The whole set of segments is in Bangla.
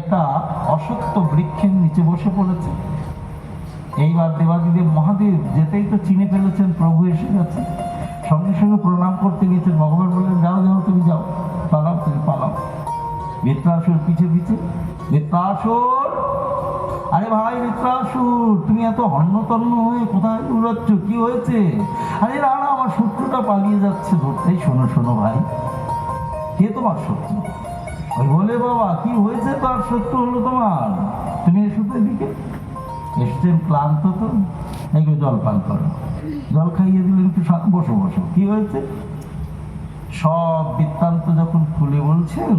একটা অসত্য বৃক্ষের নিচে বসে পড়েছে। এইবার দেবাদিদেব মহাদেব যেতেই তো চিনে ফেলেছেন প্রভু এসে গেছে, সঙ্গে সঙ্গে প্রণাম করতে গিয়েছেন। ভগবান বললেন, যাও যাও, তুমি যাও, পালাও, তুমি পালাও। বৃত্রাসুর পিছে পিছে, বৃত্রাসুর, আরে ভাই বৃত্রাসুর, তুমি এত হন্যতন্য হয়ে কোথায় দৌড়াচ্ছ, কি হয়েছে? আরে না না, আমার শত্রুটা পালিয়ে যাচ্ছে ধরতেই। শোনো শোনো ভাই, কে তোমার শত্রু? ওই বলে বাবা, কি হয়েছে? তার শত্রু হলো তোমার। তুমি এসো তো এদিকে। এসছেন ক্লান্ত তো, একটু জল পান করো। জল খাইয়ে দিলেন, একটু বসো বসো, কি হয়েছে? সব বৃত্তান্ত যখন খুলে বলছেন,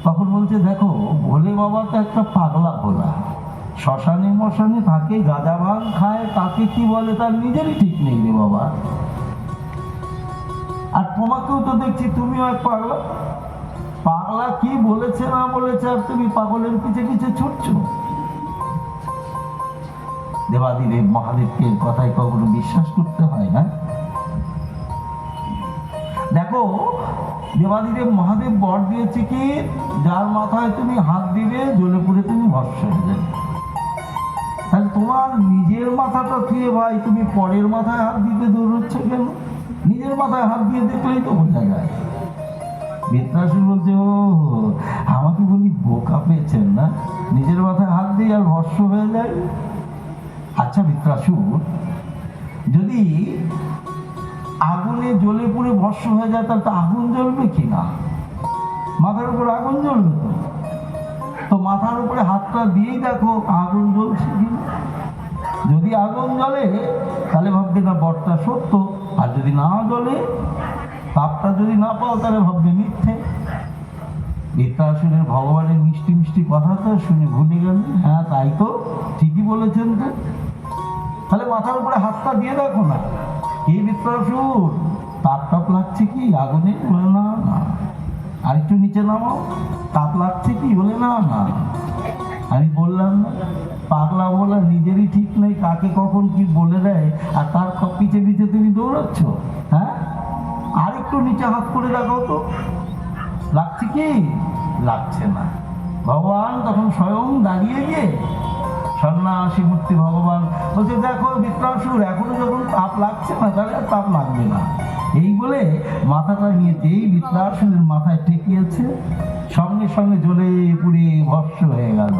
তখন বলছে, দেখো ভোলে বাবা তো একটা পাগলা ভোলা, শ্মশানে মশানে থাকে, গাঁজা ভাঙ খায়, তাকে কি বলে তার নিজেরই ঠিক নেই রে বাবা। আর তোমাকেও তো দেখছি তুমিও এক পাগলা। পাগলা কি বলেছে না বলেছে, আর তুমি পাগলের পিছে পিছে ছুটছো। দেবাদিদেব মহাদেবকে কথায় কখনো বিশ্বাস করতে হয় না। দেখো, দেবাদিদেব মহাদেব বর দিয়েছে কি, যার মাথায় তুমি হাত দিবে জ্বলে পুড়ে তুমি ভস্ম হয়ে যাবে। তাহলে তোমার নিজের মাথাটা থুয়ে ভাই তুমি পরের মাথায় হাত দিতে দৌড়চ্ছ কেন? নিজের মাথায় হাত দিয়ে দেখলেই তো বোঝা যায়। বৃত্রাসুর বলছে, ও আমাকে বলি বোকা পেয়েছেন না, নিজের মাথায় হাত দিয়ে আর ভস্ম হয়ে যায়। আচ্ছা বৃত্রাসুর, যদি আগুনে জ্বলে পুড়ে ভস্ম হয়ে যায়, তাহলে তো আগুন জ্বলবে কি না? মাথার উপর আগুন জ্বলবে তো। তো মাথার উপরে হাতটা দিয়েই দেখো আগুন জ্বলছে কিনা। যদি আগুন জ্বলে তাহলে ভাববে না বরটা সত্য, আর যদি না জ্বলে, তাপটা যদি না পাও, তাহলে ভাববে মিথ্যে। বৃত্রাসুরের ভগবানের মিষ্টি মিষ্টি কথাটা শুনে ভুলে গেল, হ্যাঁ তাই তো, ঠিকই বলেছেন তো। তাহলে মাথার উপরে হাতটা দিয়ে দেখো না, কি বৃত্রাসুর, তাপ টাপ লাগছে কি আগুনে? বলে না না। আর একটু নিচে নামাও, তাপ লাগছে কি? বলে না না। আমি বললাম না, পাগলা বলা নিজেরই ঠিক নেই, কাকে কখন কি বলে দেয়, আর তার পিছে পিছে তুমি দৌড়াচ্ছ। হ্যাঁ, আর একটু নিচে হাত করে দেখাও তো, লাগছে কি? লাগছে না। ভগবান তখন স্বয়ং দাঁড়িয়ে গিয়ে, সন্ন্যাসী মূর্তি ভগবান বলছে, দেখো বৃত্রাসুর, এখনো যখন তাপ লাগছে না, তাহলে আর তাপ লাগবে না। এই বলে মাথাটা নিয়ে যেই বৃত্রাসুরের মাথায় ঠেকিয়েছে, সঙ্গে সঙ্গে জ্বলে পুড়ে ভস্ম হয়ে গেল।